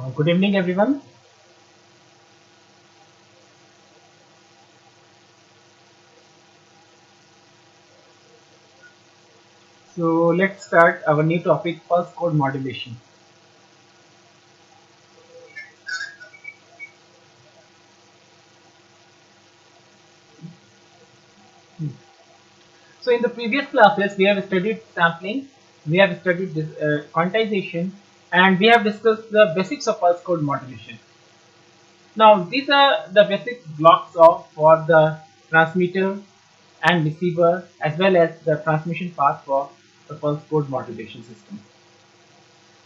Good evening, everyone. So let's start our new topic, pulse code modulation. So in the previous classes, we have studied sampling, we have studied this, quantization, and we have discussed the basics of pulse code modulation. Now these are the basic blocks of for the transmitter and receiver, as well as the transmission path for the pulse code modulation system.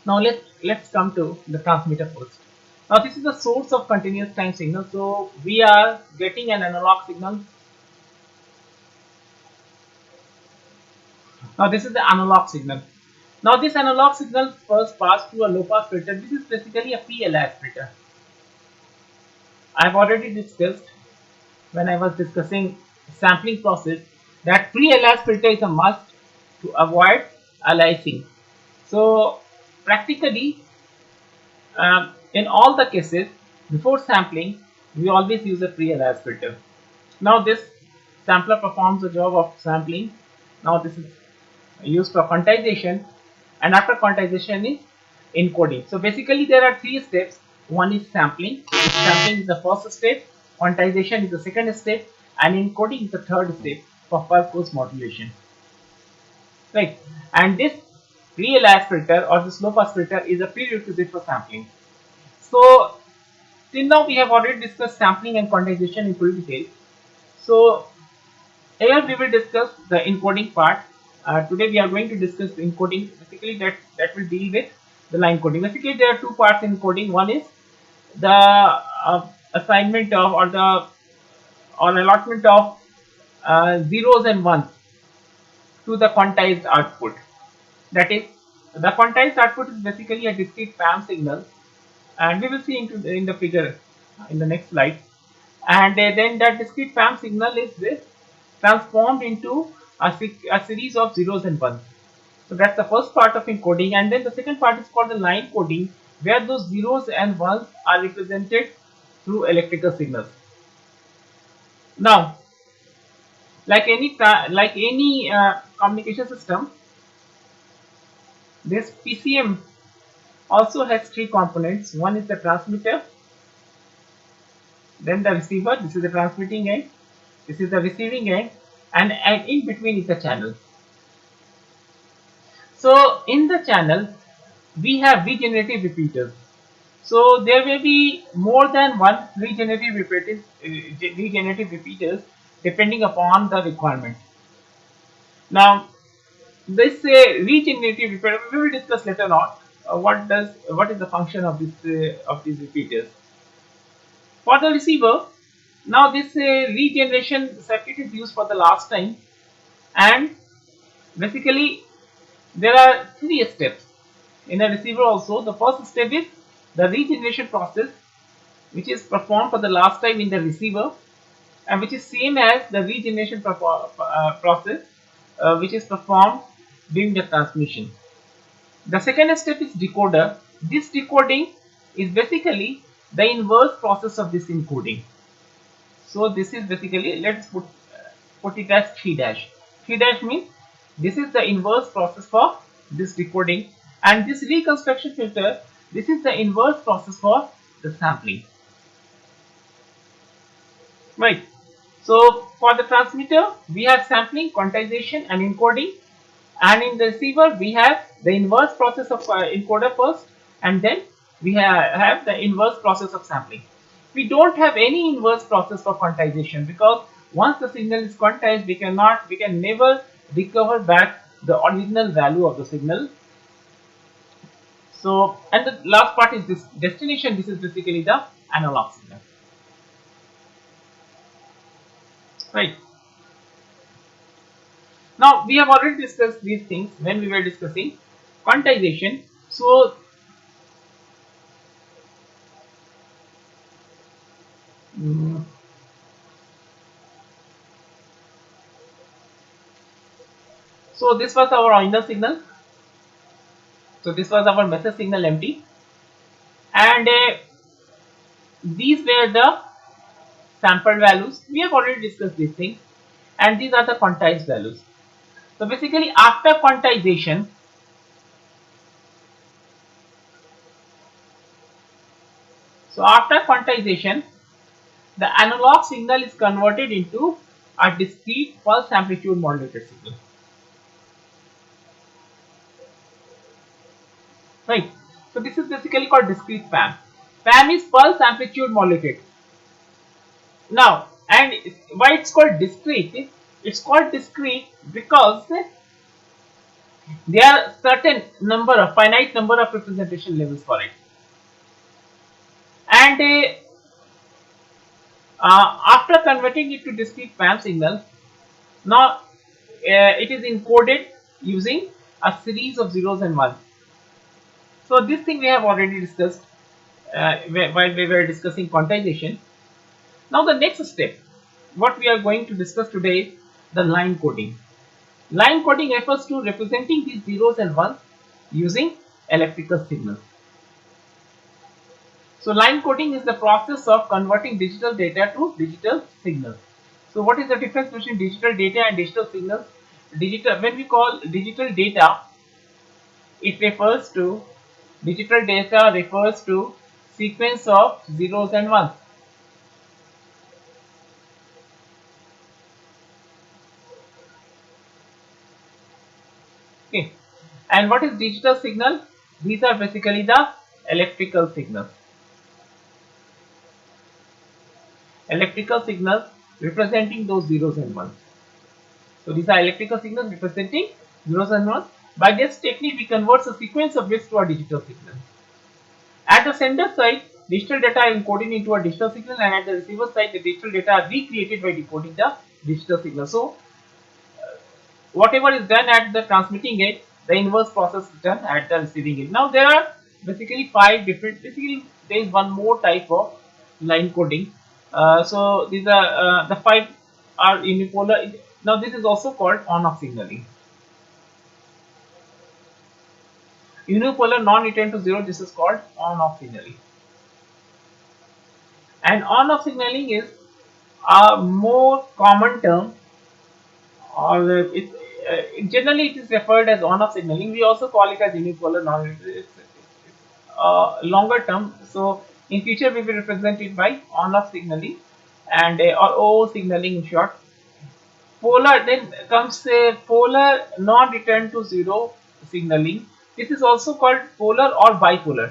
Now let's come to the transmitter first. Now this is the source of continuous time signal. So we are getting an analog signal. Now this is the analog signal. Now this analog signal first passed through a low pass filter. This is basically a PLS filter. I have already discussed when I was discussing sampling process that pre-LS filter is a must to avoid aliasing. So practically in all the cases, before sampling, we always use a pre-alias filter. Now this sampler performs the job of sampling. Now this is used for quantization, and after quantization is encoding. So basically there are three steps. One is sampling. Sampling is the first step, quantization is the second step, and encoding is the third step for pulse modulation. Right, and this pre-alias filter or this low pass filter is a prerequisite for sampling. So till now we have already discussed sampling and quantization in full detail. So here we will discuss the encoding part. Today we are going to discuss the encoding. Basically that will deal with the line coding. Basically there are two parts in encoding. One is the assignment of or allotment of zeros and ones to the quantized output. That is, the quantized output is basically a discrete PAM signal, and we will see in the figure in the next slide. And then that discrete PAM signal is transformed into a series of zeros and ones. So that's the first part of encoding, and then the second part is called the line coding, where those zeros and ones are represented through electrical signals. Now, like any communication system, this PCM also has three components. One is the transmitter, then the receiver. This is the transmitting end, this is the receiving end, and in between is the channel. So in the channel we have regenerative repeaters. So there may be more than one regenerative repeaters depending upon the requirement. Now this regenerative repeater we will discuss later on. What is the function of this of these repeaters for the receiver. Now this regeneration circuit is used for the last time, and basically there are three steps in a receiver also. The first step is the regeneration process, which is performed for the last time in the receiver, and which is same as the regeneration process which is performed during the transmission. The second step is decoder. This decoding is basically the inverse process of this encoding. So this is basically, let's put it as 3 dash. 3 dash means this is the inverse process for this decoding, and this reconstruction filter, this is the inverse process for the sampling. Right. So for the transmitter we have sampling, quantization, and encoding, and in the receiver we have the inverse process of encoder first, and then we have the inverse process of sampling. We don't have any inverse process for quantization, because once the signal is quantized we can never recover back the original value of the signal. So, and the last part is this destination. This is basically the analog signal. Right. Now we have already discussed these things when we were discussing quantization. So so this was our original signal. So this was our message signal empty, and these were the sample values. We have already discussed these things, and these are the quantized values. So basically, after quantization, the analog signal is converted into a discrete pulse amplitude modulated signal. Right. So this is basically called discrete PAM. PAM is pulse amplitude modulated. Now, and why it's called discrete? It's called discrete because there are certain number of finite number of representation levels for it, and after converting it to discrete PAM signal, now it is encoded using a series of zeros and ones. So this thing we have already discussed while we were discussing quantization. Now the next step, what we are going to discuss today is the line coding. Line coding refers to representing these zeros and ones using electrical signals. So line coding is the process of converting digital data to digital signals. So what is the difference between digital data and digital signals? When we call digital data, it refers to sequence of zeros and ones. Okay. And what is digital signal? These are basically the electrical signals. Electrical signals representing those zeros and ones. So these are electrical signals representing zeros and ones. By this technique, we convert a sequence of bits to a digital signal. At the sender side, digital data are encoded into a digital signal, and at the receiver side, the digital data are recreated by decoding the digital signal. So whatever is done at the transmitting end, the inverse process is done at the receiving end. Now there are basically there is one more type of line coding. So these are the 5 are unipolar. Now this is also called on-off signaling. Unipolar non-return to zero, this is called on-off signaling. And on-off signaling is a more common term, or generally it is referred as on-off signaling. We also call it as unipolar non-return. It's longer term. So in future we will represent it by on-off signaling and or O signaling in short. Polar, then comes polar non-return to zero signaling. This is also called polar or bipolar.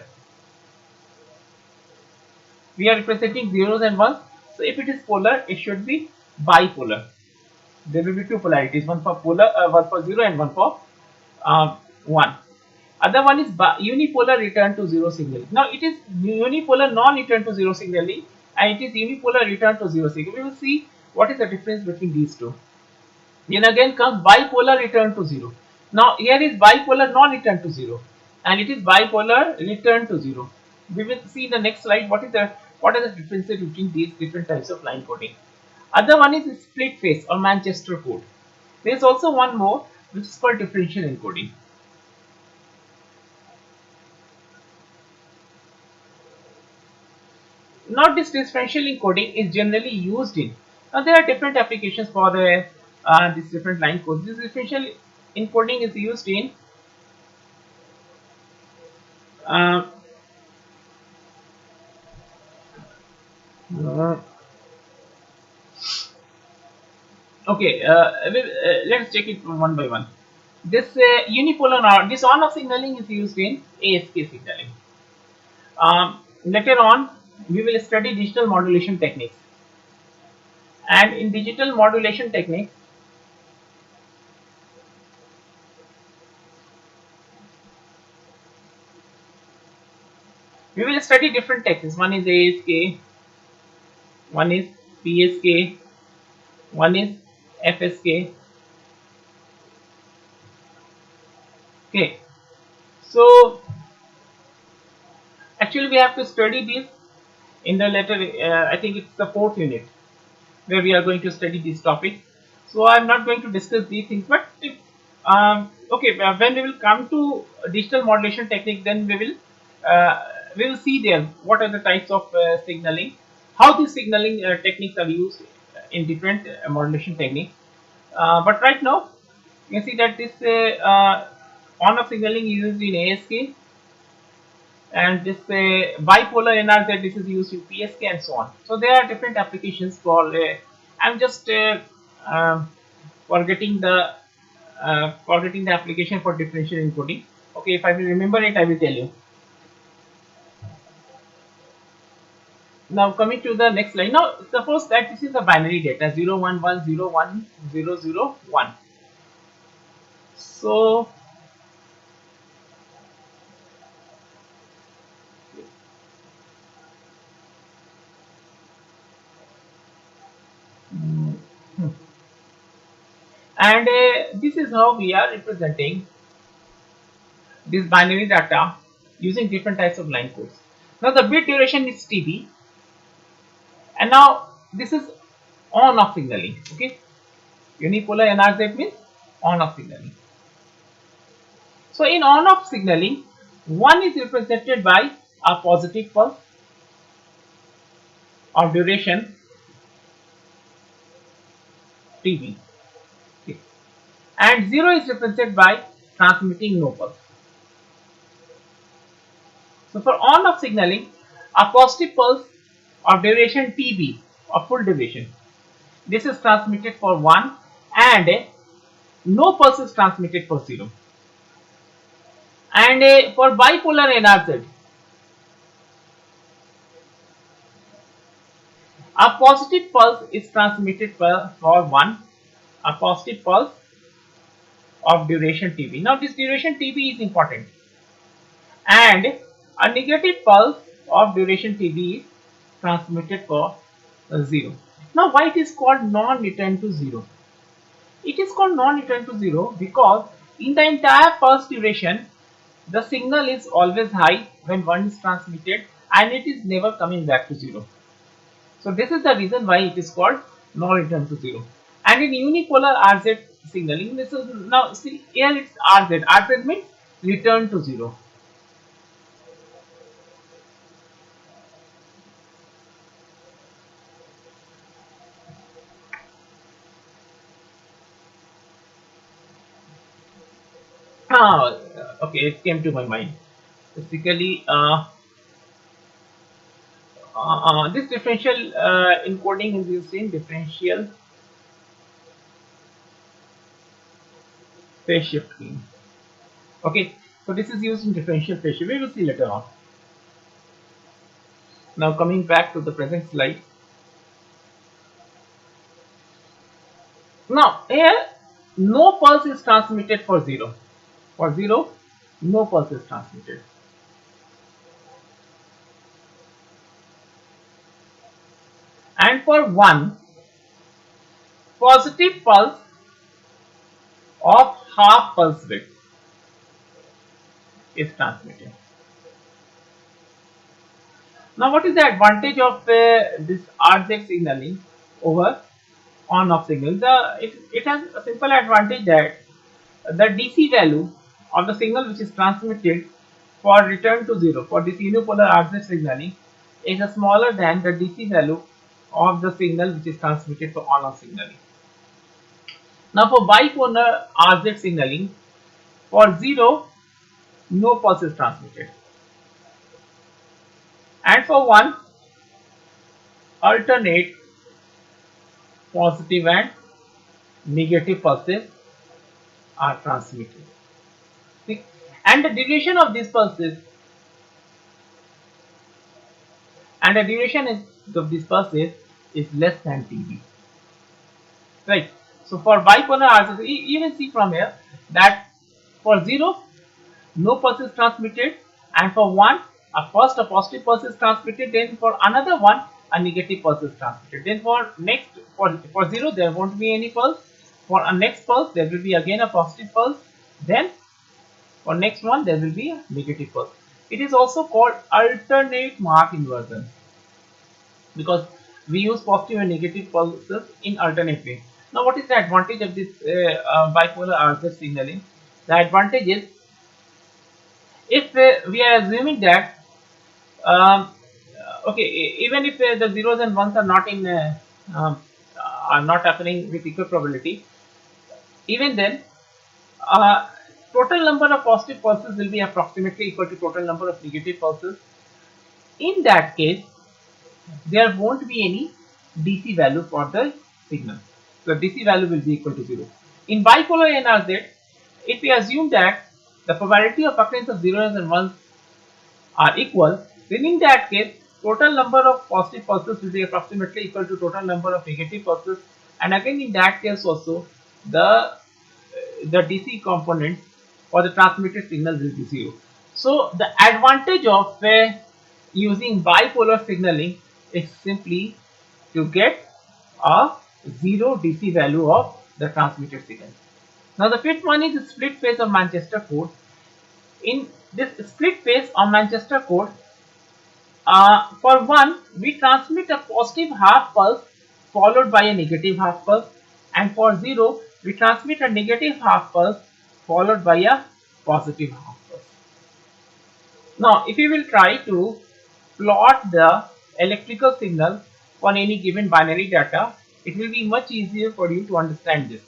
We are representing zeros and ones. So if it is polar, it should be bipolar. There will be two polarities, one for one for zero and one for 1. Other one is unipolar return to zero signaling. Now it is unipolar non-return to zero signaling, and it is unipolar return to zero signaling. We will see what is the difference between these two. Then again comes bipolar return to zero. Now here is bipolar non-return to zero, and it is bipolar return to zero. We will see in the next slide what are the differences between these different types of line coding. Other one is split phase or Manchester code. There is also one more which is called differential encoding. Now this differential encoding is generally used in. Now there are different applications for these different line codes. This differential encoding is used in uh, okay. Let's check it one by one. This this on-off signaling is used in ASK signaling. Later on, we will study digital modulation techniques, and in digital modulation techniques, we will study different techniques. One is ASK, one is PSK, one is FSK. Okay, so actually we have to study these in the later. I think it's the 4th unit where we are going to study this topic. So I'm not going to discuss these things, but okay, when we will come to digital modulation technique, then we will we will see there what are the types of signaling, how these signaling techniques are used in different modulation techniques. But right now, you can see that this on-off signaling is used in ASK, and this bipolar NRZ, this is used in PSK and so on. So there are different applications for. I'm just forgetting the application for differential encoding. Okay, if I will remember it, I will tell you. Now coming to the next line. Now suppose that this is a binary data 011010001. So and this is how we are representing this binary data using different types of line codes. Now the bit duration is TB, and now this is on-off signaling. Okay, unipolar NRZ means on-off signaling. So in on-off signaling, one is represented by a positive pulse of duration TB, okay, and 0 is represented by transmitting no pulse. So for on-off signaling, a positive pulse of duration TB of full duration, this is transmitted for 1, and no pulse is transmitted for 0. And for bipolar NRZ, a positive pulse is transmitted for 1, a positive pulse of duration TB. Now this duration TB is important, and a negative pulse of duration TB is transmitted for 0. Now why it is called non-return to 0? It is called non-return to 0 because in the entire pulse duration, the signal is always high when 1 is transmitted, and it is never coming back to 0. So this is the reason why it is called non-return to 0. And in unipolar RZ signaling, this is now see here it's RZ. RZ means return to 0. Ah, okay, it came to my mind. Basically, this differential encoding is used in differential phase shift keying. Okay, so this is used in differential phase shift. We will see later on. Now coming back to the present slide. Now here no pulse is transmitted for 0. For 0, no pulse is transmitted. And for 1, positive pulse of half pulse width is transmitted. Now what is the advantage of this RZ signaling over on-off signal? It has a simple advantage that the DC value of the signal which is transmitted for return to 0 for this unipolar RZ signaling is smaller than the DC value of the signal which is transmitted for on-off signaling. Now for bipolar RZ signaling, for 0, no pulse is transmitted, and for 1, alternate positive and negative pulses are transmitted. See? And the duration of these pulses is less than TB. Right. So for bipolar RZ, you can see from here that for 0, no pulse is transmitted, and for 1, a positive pulse is transmitted, then for another one, a negative pulse is transmitted. Then for 0, there won't be any pulse. For a next pulse, there will be again a positive pulse. Then for next one, there will be a negative pulse. It is also called alternate mark inversion because we use positive and negative pulses in alternate way. Now what is the advantage of this bipolar RZ signaling? The advantage is, if we are assuming that Um, okay, even if the zeros and ones are not in um, are not happening with equal probability, even then, uh, total number of positive pulses will be approximately equal to total number of negative pulses. In that case, there won't be any DC value for the signal. So DC value will be equal to 0. In bipolar NRZ, if we assume that the probability of occurrence of zeros and ones are equal, then in that case, total number of positive pulses will be approximately equal to total number of negative pulses, and again in that case also the DC component for the transmitted signal will be 0. So the advantage of using bipolar signaling is simply to get a 0 DC value of the transmitted signal. Now the fifth one is the split phase of Manchester code. In this split phase of Manchester code, for one, we transmit a positive half pulse followed by a negative half pulse, and for 0, we transmit a negative half pulse followed by a positive half pulse. Now, if you will try to plot the electrical signal on any given binary data, it will be much easier for you to understand this.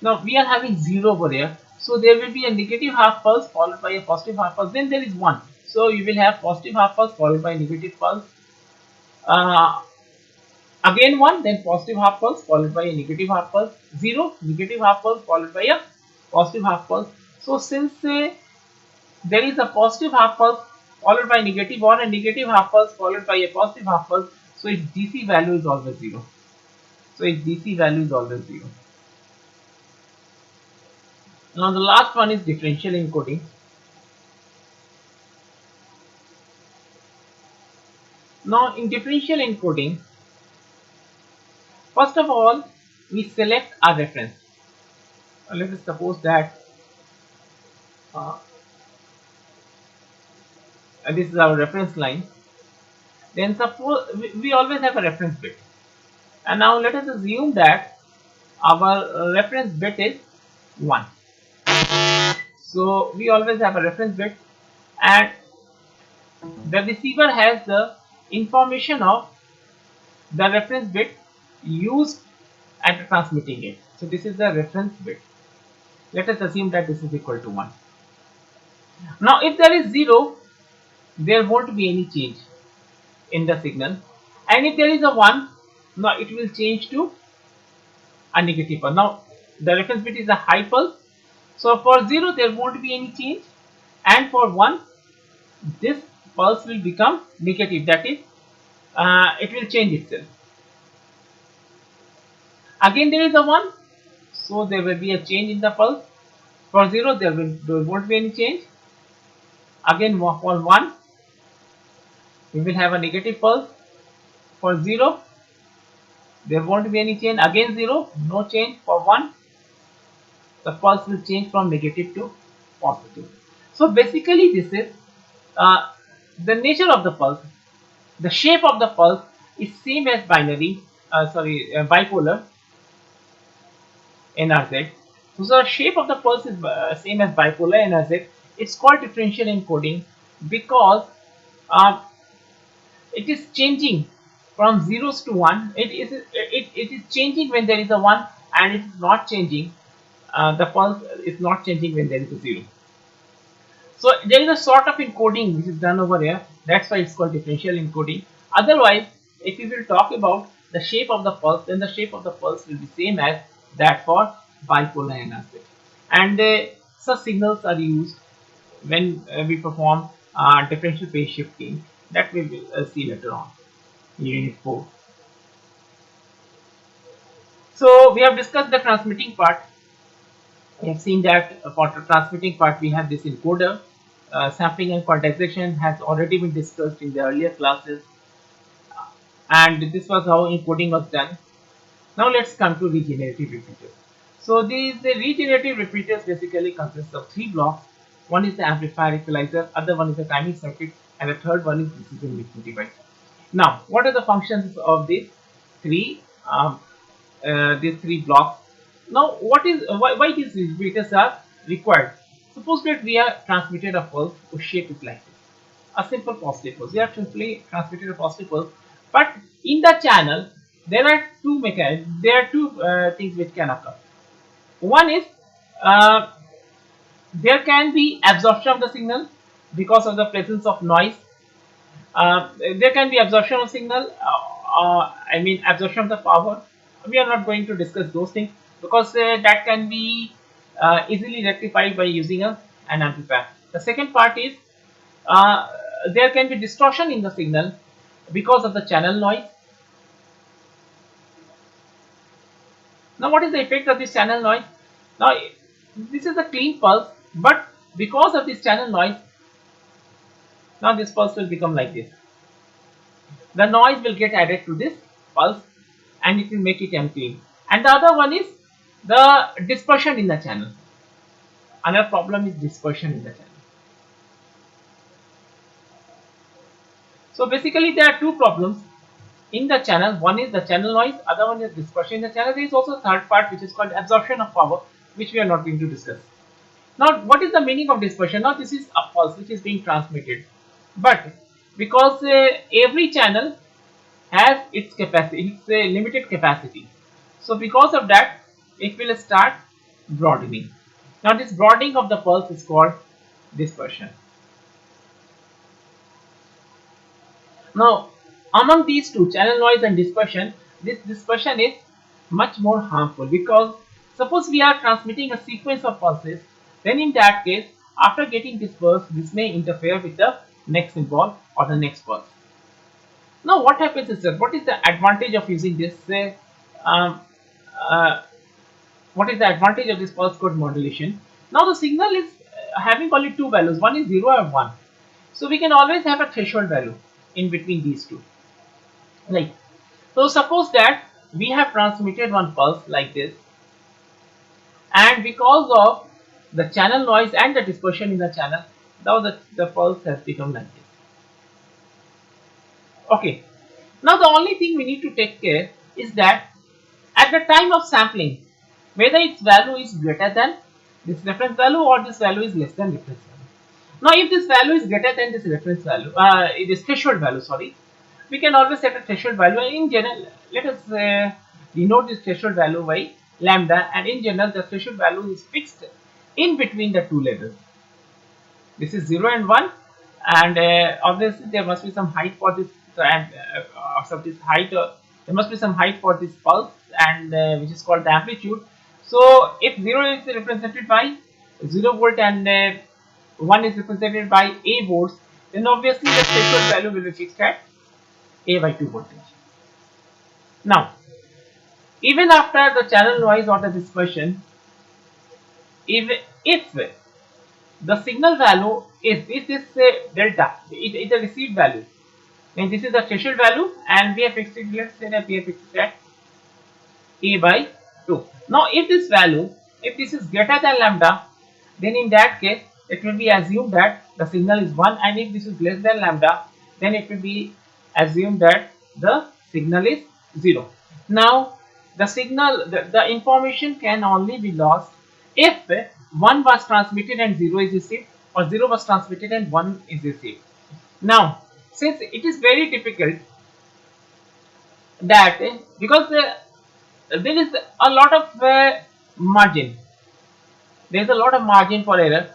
Now, we are having 0 over here, so there will be a negative half pulse followed by a positive half pulse, then there is 1. So, you will have positive half pulse followed by negative pulse, uh, again 1, then positive half pulse followed by a negative half pulse, 0, negative half pulse followed by a positive half pulse. So, since there is a positive half pulse followed by negative or a negative half pulse followed by a positive half pulse, so its DC value is always 0. So its DC value is always 0. Now the last one is differential encoding. Now in differential encoding, first of all, we select our reference. Let us suppose that uh, this is our reference line. Then suppose we always have a reference bit. And now let us assume that our reference bit is 1. So we always have a reference bit, and the receiver has the information of the reference bit used at transmitting it. So this is the reference bit. Let us assume that this is equal to 1. Now if there is 0, there won't be any change in the signal, and if there is a 1, now it will change to a negative pulse. Now the reference bit is a high pulse, so for 0 there won't be any change, and for 1 this pulse will become negative, that is it will change itself. Again there is a 1, so there will be a change in the pulse. For 0 there won't be any change. Again for 1 we will have a negative pulse. For 0 there won't be any change. Again 0, no change. For 1 the pulse will change from negative to positive. So basically this is the nature of the pulse. The shape of the pulse is same as bipolar NRZ. So the shape of the pulse is same as bipolar NRZ. It's called differential encoding because uh, it is changing from zeros to 1. It is changing when there is a 1, and it is not changing. The pulse is not changing when there is a 0. So there is a sort of encoding which is done over here. That's why it's called differential encoding. Otherwise, if we will talk about the shape of the pulse, then the shape of the pulse will be same as that for bipolar NRZ. And such signals are used when we perform differential phase shifting, that we will see later on in unit 4. So we have discussed the transmitting part. We have seen that for the transmitting part we have this encoder. Sampling and quantization has already been discussed in the earlier classes, and this was how encoding was done. Now let's come to regenerative repeaters. So the regenerative repeaters basically consist of 3 blocks. One is the amplifier equalizer, other one is the timing circuit, and the third one is decision making device. Now, what are the functions of three um, these 3 blocks? Now, why these repeaters are required? Suppose that we are transmitted a pulse whose shape is like this. a simple positive pulse. We are simply transmitted a positive pulse, but in the channel there are two things which can occur. One is uh, there can be absorption of the signal because of the presence of noise. There can be absorption of signal, I mean absorption of the power. We are not going to discuss those things because that can be easily rectified by using an amplifier. The second part is uh, there can be distortion in the signal because of the channel noise. Now what is the effect of this channel noise? Now this is a clean pulse, but because of this channel noise, now this pulse will become like this. The noise will get added to this pulse and it will make it unclean. And the other one is the dispersion in the channel. Another problem is dispersion in the channel. So basically there are two problems in the channel. One is the channel noise, other one is dispersion in the channel. There is also a third part which is called absorption of power, which we are not going to discuss. Now what is the meaning of dispersion? Now this is a pulse which is being transmitted, but because every channel has its capacity, its limited capacity, so because of that it will start broadening. Now this broadening of the pulse is called dispersion. Now among these two, channel noise and dispersion, this dispersion is much more harmful because suppose we are transmitting a sequence of pulses, then in that case after getting dispersed this may interfere with the next symbol or the next pulse. Now what happens is that what is the advantage of using this um, uh, what is the advantage of this pulse code modulation? Now the signal is having only two values, one is 0 and 1, so we can always have a threshold value in between these two. Like, so suppose that we have transmitted one pulse like this, and because of the channel noise and the dispersion in the channel, now the pulse has become like this. Okay, now the only thing we need to take care is that at the time of sampling, whether its value is greater than this reference value or this value is less than reference value. Now if this value is greater than this reference value, this threshold value, sorry, we can always set a threshold value. In general, let us denote this threshold value by lambda, and in general the threshold value is fixed in between the two levels. This is 0 and 1, and obviously there must be some height for this, and of this height there must be some height for this pulse, and which is called the amplitude. So if 0 is represented by 0 volt and 1 is represented by A volts, then obviously the threshold value will be fixed at A by 2 voltage. Now even after the channel noise or the dispersion, if the signal value is this delta, it is the received value, and this is the threshold value, and we have fixed it, let's say that we have fixed it at A by 2. Now if this value, if this is greater than lambda, then in that case it will be assumed that the signal is 1, and if this is less than lambda, then it will be assumed that the signal is 0. Now the signal, the information can only be lost if 1 was transmitted and 0 is received, or 0 was transmitted and 1 is received. Now since it is very difficult that because there is a lot of margin, there is a lot of margin for error,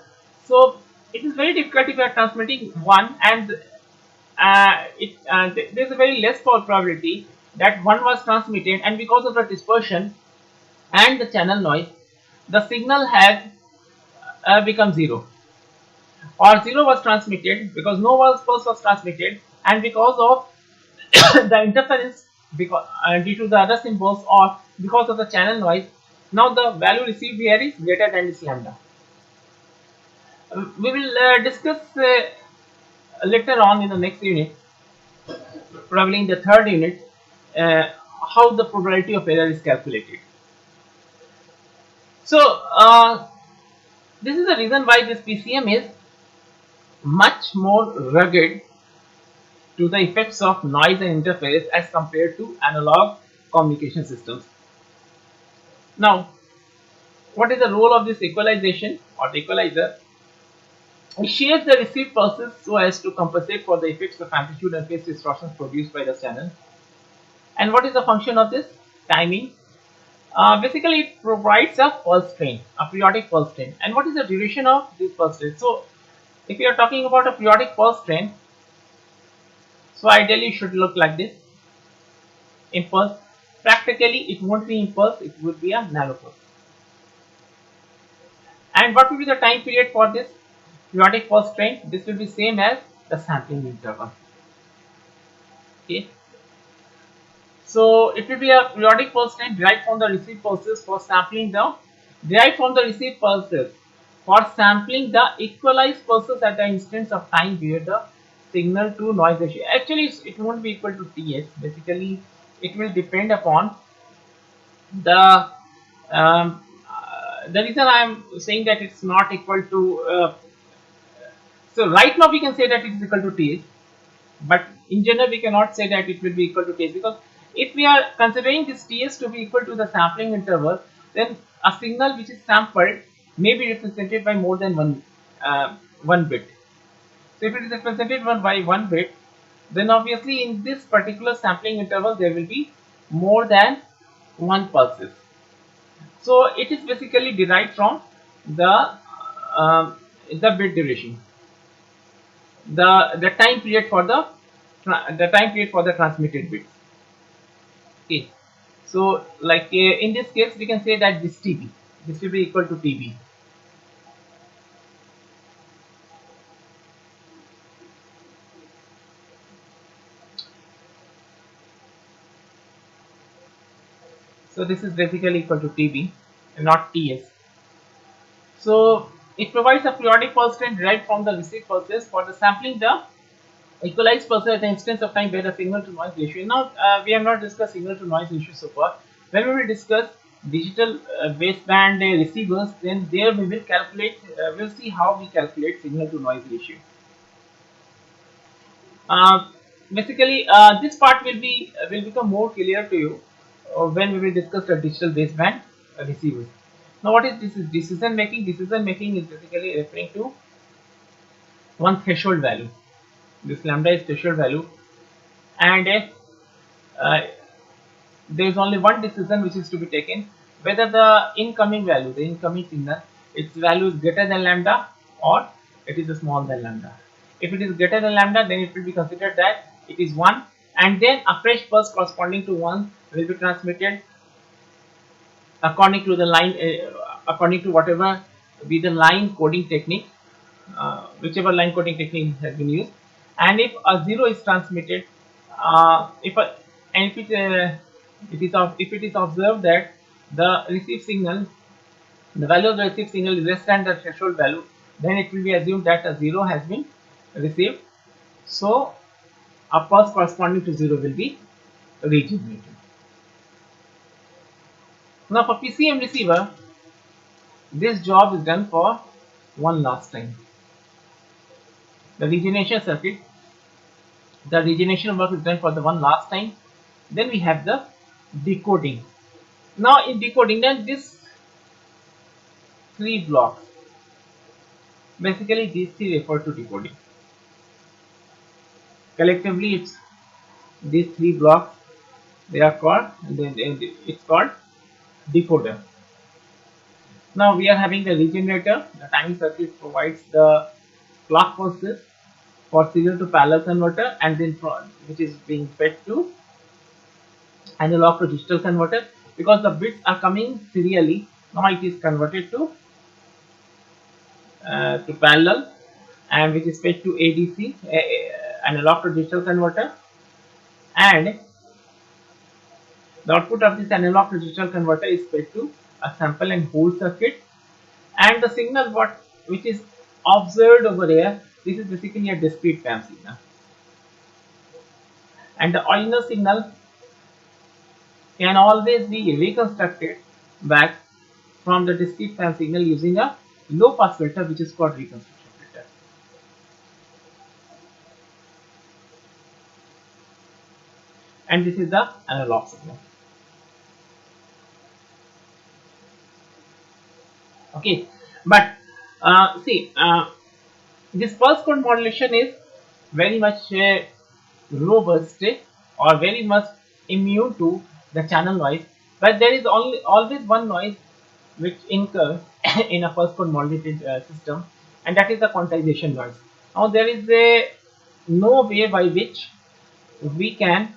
so it is very difficult if you are transmitting 1 and there is a very less probability that 1 was transmitted, and because of the dispersion and the channel noise the signal has become 0, or 0 was transmitted because no pulse was transmitted, and because of the interference because due to the other symbols or because of the channel noise, now the value received here is greater than this lambda. We will discuss later on in the next unit, probably in the third unit, how the probability of error is calculated. So this is the reason why this PCM is much more rugged to the effects of noise and interference as compared to analog communication systems. Now what is the role of this equalization or the equalizer? It shapes the received pulses so as to compensate for the effects of amplitude and phase distortions produced by the channel. And what is the function of this? Timing. Basically, it provides a pulse train, a periodic pulse train. And what is the duration of this pulse train? So, if you are talking about a periodic pulse train, so ideally it should look like this. Impulse. Practically, it won't be impulse, it would be a nanopulse. And what will be the time period for this periodic pulse train? This will be same as the sampling interval. Okay. So it will be a periodic pulse train derived from the received pulses for sampling the equalized pulses at the instance of time where the signal to noise ratio. Actually, it won't be equal to Ts. Basically, it will depend upon the the reason I am saying that it's not equal to so right now we can say that it is equal to Ts, but in general we cannot say that it will be equal to Ts, because if we are considering this Ts to be equal to the sampling interval, then a signal which is sampled may be represented by more than one bit. So if it is represented by one bit, then obviously in this particular sampling interval there will be more than one pulses. So it is basically derived from um, the bit duration, the time period for the transmitted bits. Okay, so like in this case we can say that this will be equal to TB. So this is basically equal to TB and not TS. So it provides a periodic pulse train derived from the received pulses for the sampling the equalized pulses at the instance of time where the signal to noise ratio. Now we have not discussed signal to noise ratio so far. When we will discuss digital baseband receivers, then there we will calculate. We'll see how we calculate signal to noise ratio. Uh, Basically, this part will become more clear to you when we will discuss the digital baseband receivers. Now, what is this? Is decision making? Decision making is basically referring to one threshold value. This lambda is threshold value, and uh, there is only one decision which is to be taken, whether the incoming value, the incoming signal, its value is greater than lambda or it is smaller than lambda. If it is greater than lambda, then it will be considered that it is 1, and then a fresh pulse corresponding to 1 will be transmitted according to the line, according to whatever be the line coding technique, whichever line coding technique has been used. And if a 0 is transmitted, if a, and if it is observed that the received signal, the value of the received signal is less than the threshold value, then it will be assumed that a 0 has been received. So a pulse corresponding to 0 will be regenerated. Now for PCM receiver, this job is done for one last time. The regeneration circuit, the regeneration work is done for the one last time. Then we have the decoding. Now in decoding, then these three blocks, basically these three refer to decoding. Collectively, it's these three blocks. They are called, and then it's called decoder. Now we are having the regenerator. The timing circuit provides the clock pulses for serial to parallel converter, and then which is being fed to analog to digital converter. Because the bits are coming serially, now it is converted to parallel, and which is fed to ADC, analog to digital converter, and the output of this analog to digital converter is fed to a sample and hold circuit, and the signal which is observed over here, this is basically a discrete time signal, and the original signal can always be reconstructed back from the discrete time signal using a low pass filter, which is called reconstruction filter. And this is the analog signal. Okay, but see, This pulse code modulation is very much robust or very much immune to the channel noise, but there is only always one noise which incurs in a pulse code modulated system, and that is the quantization noise. Now there is a no way by which we can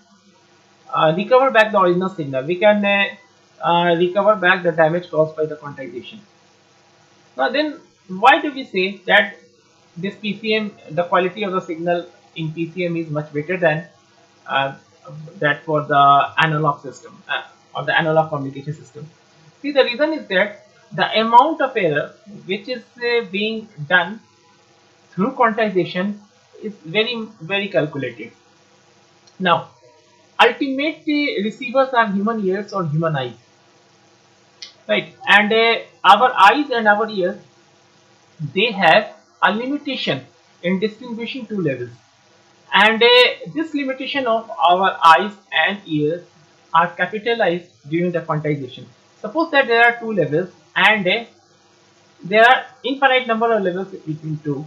recover back the original signal. We can recover back the damage caused by the quantization. Now then, why do we say that this PCM, the quality of the signal in PCM is much better than uh, that for the analog system or the analog communication system? See, the reason is that the amount of error which is being done through quantization is very calculated. Now, ultimately receivers are human ears or human eyes, right? And our eyes and our ears, they have a limitation in distinguishing two levels, and this limitation of our eyes and ears are capitalized during the quantization. Suppose that there are two levels, and there are infinite number of levels between two,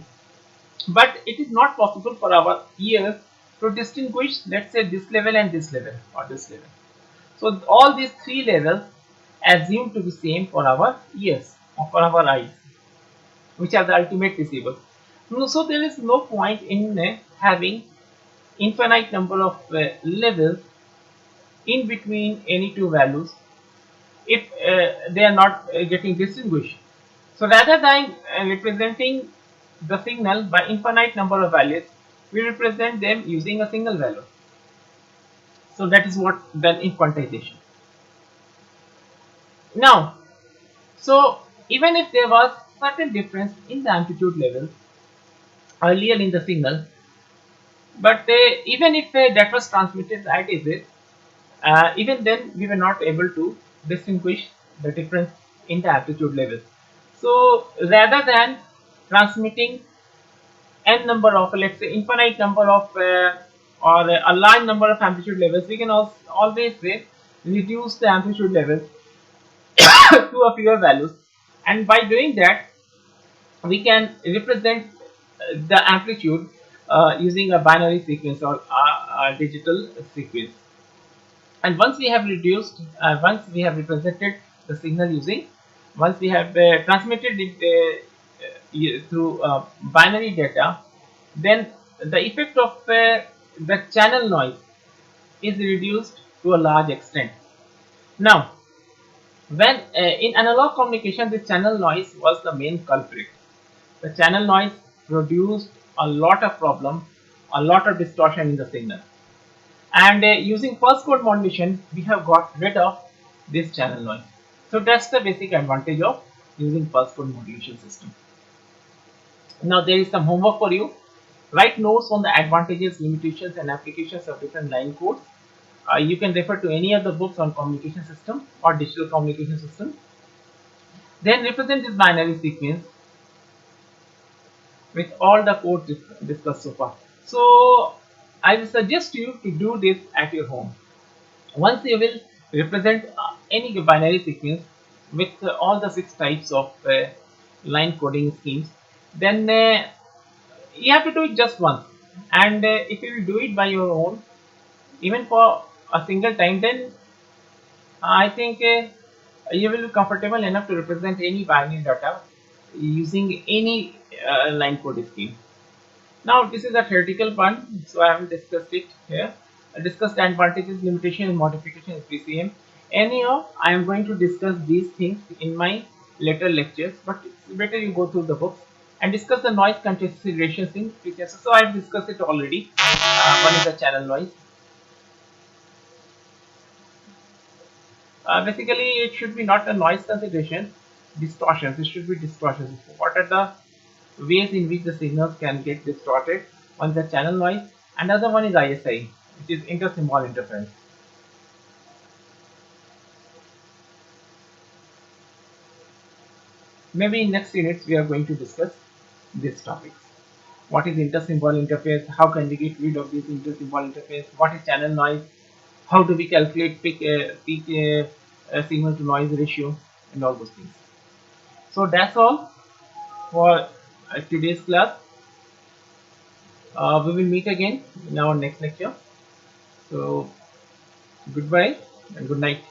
but it is not possible for our ears to distinguish, let's say, this level and this level or this level. So all these three levels assumed to be same for our ears or for our eyes, which are the ultimate receivers. So there is no point in having infinite number of levels in between any two values if they are not getting distinguished. So rather than representing the signal by infinite number of values, we represent them using a single value. So that is what done in quantization. Now, so even if there was certain difference in the amplitude level earlier in the signal, but even if that was transmitted as it is, even then we were not able to distinguish the difference in the amplitude level. So rather than transmitting n number of, let's say, infinite number of or a large number of amplitude levels, we can also always reduce the amplitude level to a fewer values, and by doing that we can represent the amplitude using a binary sequence or a digital sequence. And once we have reduced, once we have represented the signal using, once we have transmitted it through binary data, then the effect of the channel noise is reduced to a large extent. Now, when in analog communication, the channel noise was the main culprit. The channel noise produced a lot of problem, a lot of distortion in the signal. And using pulse code modulation, we have got rid of this channel noise. So that's the basic advantage of using pulse code modulation system. Now there is some homework for you. Write notes on the advantages, limitations, and applications of different line codes. You can refer to any of the books on communication system or digital communication system. Then represent this binary sequence with all the code discussed so far. So I will suggest you to do this at your home. Once you will represent any binary sequence with all the 6 types of line coding schemes, then you have to do it just once. And if you will do it by your own, even for a single time, then I think you will be comfortable enough to represent any binary data using any line code scheme. Now this is a theoretical one, so I haven't discussed it here. I discussed the advantages, limitations, and modification of PCM. Anyhow, I am going to discuss these things in my later lectures, but it's better you go through the books and discuss the noise considerations in PCM. So I have discussed it already. One is the channel noise. Basically, it should be not a noise consideration, distortions. It should be distortions. What are the ways in which the signals can get distorted? One is the channel noise, another one is ISI, which is intersymbol interference. Maybe in next units we are going to discuss these topics. What is intersymbol interference? How can we get rid of this intersymbol interference? What is channel noise? How do we calculate peak signal to noise ratio and all those things? So that's all for today's class. We will meet again in our next lecture. So goodbye and good night.